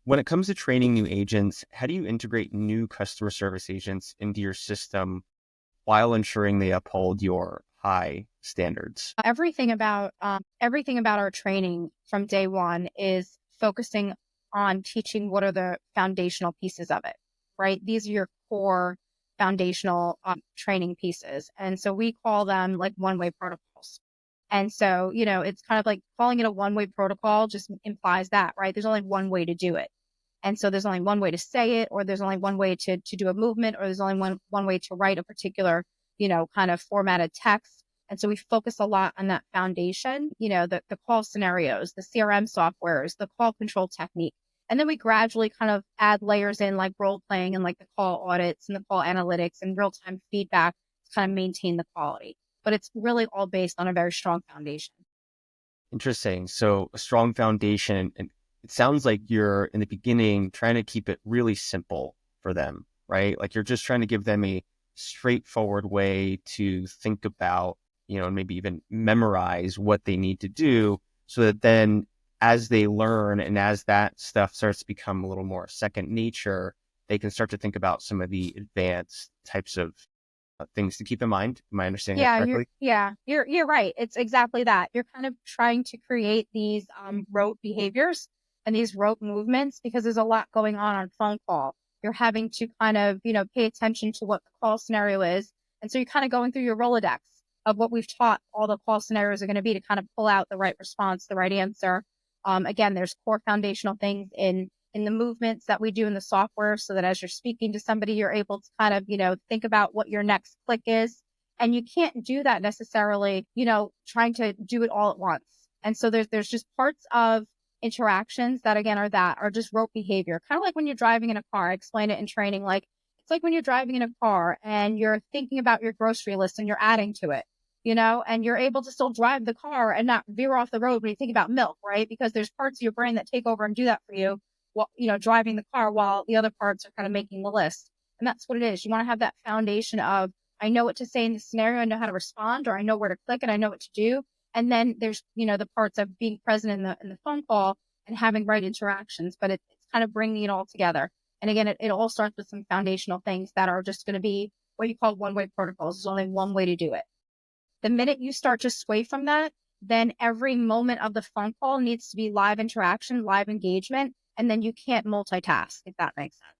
When it comes to training new agents, how do you integrate new customer service agents into your system while ensuring they uphold your high standards? Everything about our training from day one is focusing on teaching what are the foundational pieces of it, right? These are your core foundational training pieces. And so we call them like one-way protocols. And so, it's kind of like calling it a one-way protocol just implies that, right? There's only one way to do it. And so there's only one way to say it, or there's only one way to do a movement, or there's only one way to write a particular, kind of formatted text. And so we focus a lot on that foundation, the call scenarios, the CRM softwares, the call control technique. And then we gradually kind of add layers in like role playing and like the call audits and the call analytics and real time feedback to kind of maintain the quality. But it's really all based on a very strong foundation. Interesting. So a strong foundation, and it sounds like you're in the beginning trying to keep it really simple for them, right? Like you're just trying to give them a straightforward way to think about, and maybe even memorize what they need to do so that then as they learn and as that stuff starts to become a little more second nature, they can start to think about some of the advanced types of things to keep in mind. Am I understanding that correctly? You're right. It's exactly that. You're kind of trying to create these rote behaviors and these rote movements because there's a lot going on phone call. You're having to kind of, pay attention to what the call scenario is. And so you're kind of going through your Rolodex of what we've taught all the call scenarios are going to be to kind of pull out the right response, the right answer. Again, there's core foundational things in the movements that we do in the software so that as you're speaking to somebody, you're able to kind of, think about what your next click is. And you can't do that necessarily, trying to do it all at once. And so there's just parts of interactions that again are just rote behavior. Kind of like when you're driving in a car. I explain it in training. Like it's like when you're driving in a car and you're thinking about your grocery list and you're adding to it, and you're able to still drive the car and not veer off the road when you think about milk, right? Because there's parts of your brain that take over and do that for you while, driving the car while the other parts are kind of making the list. And that's what it is. You want to have that foundation of, I know what to say in this scenario. I know how to respond, or I know where to click and I know what to do. And then there's, the parts of being present in the phone call and having right interactions, but it's kind of bringing it all together. And again, it all starts with some foundational things that are just going to be what you call one-way protocols. There's only one way to do it. The minute you start to sway from that, then every moment of the phone call needs to be live interaction, live engagement, and then you can't multitask, if that makes sense.